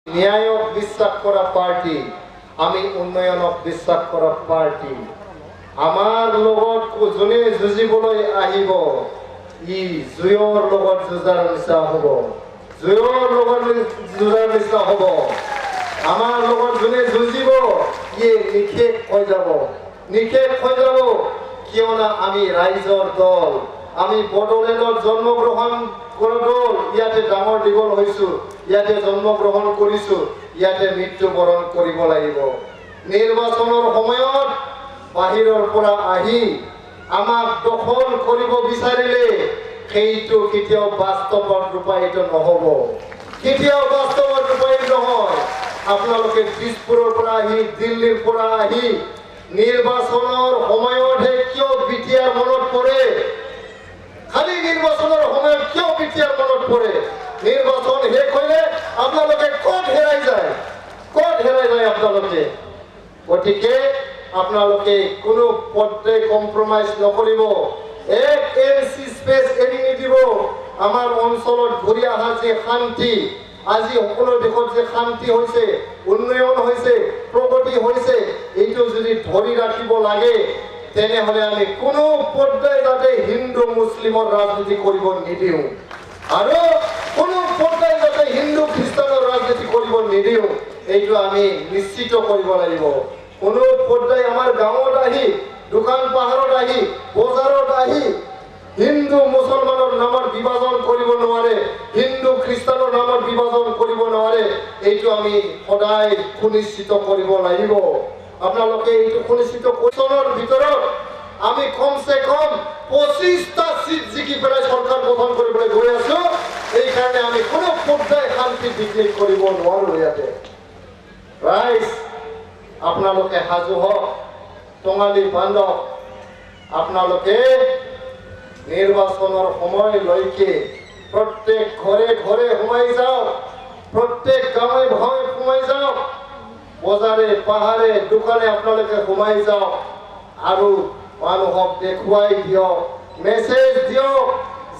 ন্যায়ক বিশ্বাস কৰা পাৰ্টি, আমি উন্নয়নক বিশ্বাস কৰা পাৰ্টি। আমাৰ লগত যোনে যুঁজিবলৈ আহিব, ই জুয়ৰ লগত যুঁজাৰ নিচিনা হ'ব, জুয়ৰ লগত যুঁজাৰ নিচিনা হ'ব। আমাৰ লগত যোনে যুঁজিব, ই নিশেষ হৈ যাব, নিশেষ হৈ যাব। কিয়নো আমি ৰাইজৰ দল, আমি বড়োলেণ্ডত জন্মগ্ৰহণ কৰা দল, ইয়াতে ডাঙৰ দীঘল হৈছো, ইয়াতে জন্মগ্ৰহণ কৰিছো, ইয়াতে মৃত্যুবৰণ কৰিব লাগিব। নিৰ্বাচনৰ সময়ত বাহিৰৰ পৰা আহি আমাক দখল কৰিব বিচাৰিলে সেইটো কেতিয়াও বাস্তৱত ৰূপায়িত নহ'ব, কেতিয়াও বাস্তৱত ৰূপায়িত নহয়। আপোনালোকে দিছপুৰৰ পৰা আহি, দিল্লীৰ পৰা আহি নিৰ্বাচনৰ সময়তহে কিয় বিটিআৰ মনত পৰে? খালি নিৰ্বাচনৰ সময়ত কিয় বিটিআৰ মনত পৰে? নিৰ্বাচন শেষ হ'লে আপোনালোকে ক'ত হেৰাই যায়, ক'ত হেৰাই যায় আপোনালোকে? গতিকে আপোনালোকে কোনো পথে কম্প্ৰমাইজ নকৰিব, এক ইঞ্চি স্পেচ এৰি নিদিব। আমাৰ অঞ্চলত ঘূৰি অহা যে শান্তি, আজি সকলো দেশত যে শান্তি হৈছে, উন্নয়ন হৈছে, প্ৰগতি হৈছে, এইটো যদি ধৰি ৰাখিব লাগে তেনেহ'লে আমি কোনো পৰ্যায় যাতে হিন্দু মুছলিমৰ ৰাজনীতি কৰিব নিদিওঁ, আৰু কোনো পৰ্যায় যাতে হিন্দু খ্ৰীষ্টানৰ ৰাজনীতি কৰিব নিদিওঁ, এইটো আমি নিশ্চিত কৰিব লাগিব। কোনো পৰ্যায় আমাৰ গাঁৱত আহি, দোকান পাহাৰত আহি, বজাৰত আহি হিন্দু মুছলমানৰ নামত বিভাজন কৰিব নোৱাৰে, হিন্দু খ্ৰীষ্টানৰ নামত বিভাজন কৰিব নোৱাৰে। এইটো আমি সদায় সুনিশ্চিত কৰিব লাগিব। আপোনালোকে এইটো সুনিশ্চিত কৰিছনৰ ভিতৰত আমি কমচে কম 25টা চিট জিকি পেলাই চৰকাৰ গঠন কৰিবলৈ গৈ আছো। এইকাৰণে আমি কোনো পৰ্যায় শান্তি বিঘ্নিত কৰিব নোৱাৰো। ইয়াতে ৰাইজ আপোনালোকে সাজু হওক, টঙালি বান্ধক। আপোনালোকে নিৰ্বাচনৰ সময়লৈকে প্ৰত্যেক ঘৰে ঘৰে সোমাই যাওক, প্ৰত্যেক গাঁৱে ভয়ে সোমাই যাওক, বজাৰে পাহাৰে দোকানে আপোনালোকে সোমাই যাওক আৰু মানুহক দেখুৱাই দিয়ক, মেছেজ দিয়ক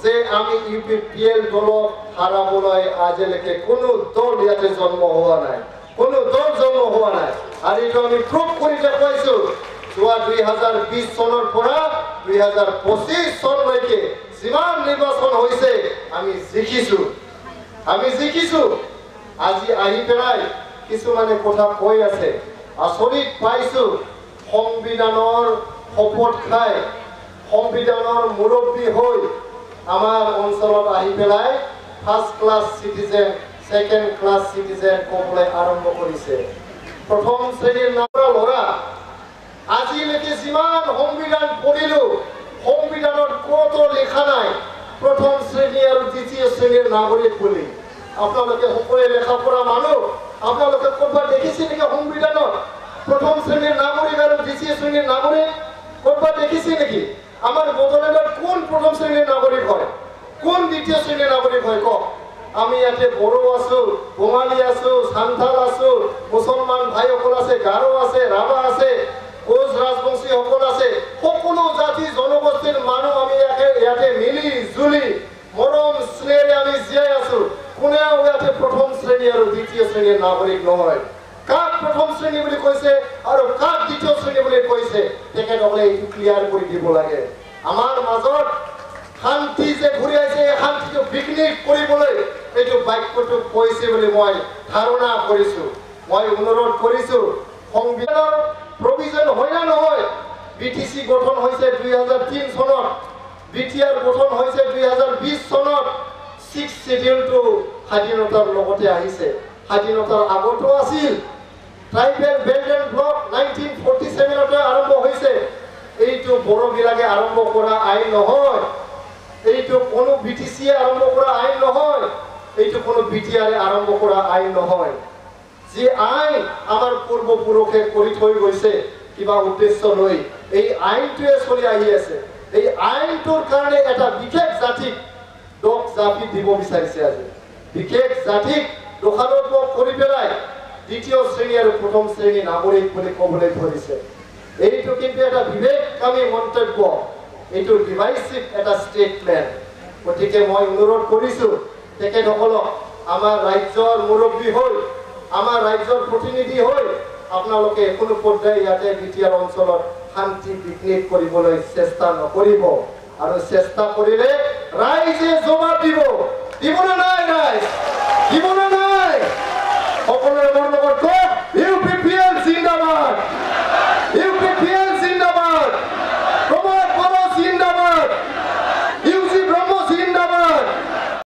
যে আমি UPPL দলক হাৰাবলৈ আজিলৈকে কোনো দল ইয়াতে জন্ম হোৱা নাই, কোনো দল জন্ম হোৱা নাই। আৰু এইটো আমি প্ৰুভ কৰি দেখুৱাইছো। যোৱা 2020 চনৰ পৰা 2025 চনলৈকে যিমান নিৰ্বাচন হৈছে আমি জিকিছো, আমি জিকিছো। আজি আহি পেলাই কিছুমানে কথা কৈ আছে, আচৰিত পাইছো। সংবিধানৰ শপত খাই, সংবিধানৰ মুৰব্বী হৈ আমাৰ অঞ্চলত আহি পেলাই first class citizen, second class citizen ক'বলৈ আৰম্ভ কৰিছে। প্ৰথম শ্ৰেণীৰ ল'ৰা আজিলৈকে যিমান সংবিধান পঢ়িলো, সংবিধানত ক'তো লিখা নাই প্ৰথম শ্ৰেণী আৰু দ্বিতীয় শ্ৰেণীৰ নাগৰিক বুলি। আপোনালোকে সকলোৱে লেখা পঢ়া মানুহ, আপোনালোকে ক'ৰবাত দেখিছে নেকি সংবিধানত প্ৰথম শ্ৰেণীৰ নাগৰিক আৰু দ্বিতীয় শ্ৰেণীৰ নাগৰিক? ক'ৰবাত দেখিছে নেকি? আমাৰ বড়োলেণ্ডত কোন প্ৰথম শ্ৰেণীৰ নাগৰিক হয়, কোন দ্বিতীয় শ্ৰেণীৰ নাগৰিক হয় কওক? আমি ইয়াতে বড়ো আছো, বঙালী আছো, সান্থাল আছো, মুছলমান ভাইসকল আছে, গাৰো আছে, ৰাভা আছে, কোচ ৰাজবংশীসকল আছে, সকলো জাতি জনগোষ্ঠীৰ মানুহ আমি ইয়াতে মিলি জুলি মৰম স্নেহেৰে আমি জীয়াই আছো। কোনেও ইয়াতে প্ৰথম শ্ৰেণী আৰু দ্বিতীয় শ্ৰেণীৰ নাগৰিক নহয়। কাক প্ৰথম শ্ৰেণী বুলি কৈছে আৰু কাক দ্বিতীয় শ্ৰেণী বুলি কৈছে তেখেতসকলে এইটো ক্লিয়াৰ কৰি দিব লাগে। আমাৰ মাজত শান্তি যে ঘূৰি আহিছে, এই শান্তিটো বিঘ্নিত কৰিবলৈ এইটো বাক্যটো কৈছে বুলি মই ধাৰণা কৰিছো। মই অনুৰোধ কৰিছো, সংবিধানৰ প্ৰভিজন হয় না নহয়? BTC গঠন হৈছে 2003 চনত, BTR গঠন হৈছে 2020 চনত। 6th শিডিউলটো স্বাধীনতাৰ লগতে আহিছে, স্বাধীনতাৰ আগতো আছিল। ট্ৰাইবেল বেল্ট এণ্ড ব্লক 1947 আৰম্ভ হৈছে। এইটো বড়োবিলাকে আৰম্ভ কৰা আইন নহয়, এইটো কোনো BTCয়ে আৰম্ভ কৰা আইন নহয়, এইটো কোনো BTRয়ে আৰম্ভ কৰা আইন নহয়। যি আইন আমাৰ পূৰ্বপুৰুষে কৰি থৈ গৈছে কিবা উদ্দেশ্য লৈ, এই আইনটোৱে চলি আহি আছে। এই আইনটোৰ কাৰণে এটা বিশেষ জাতিক দোষ জাপি দিব বিচাৰিছে। আজি বিশেষ জাতিক দোষাৰোপ কৰি পেলাই দ্বিতীয় শ্ৰেণী আৰু প্ৰথম শ্ৰেণী নাগৰিক বুলি ক'বলৈ ধৰিছে। এইটো কিন্তু এটা বিবেককামী মন্তব্য, এইটো ডিভাইচিভ এটা ষ্টেটমেণ্ট। গতিকে মই অনুৰোধ কৰিছো তেখেতসকলক, আমাৰ ৰাজ্যৰ মুৰব্বী হৈ আমাৰ ৰাজ্যৰ প্ৰতিনিধি হৈ আপোনালোকে কোনো পৰ্যায়ে ইয়াতে বিটিআৰ অঞ্চলত শান্তি বিঘ্নিত কৰিবলৈ চেষ্টা নকৰিব আৰু চেষ্টা কৰিলে ৰাইজে জবাব দিব। দিব নে নাই ৰাইজ?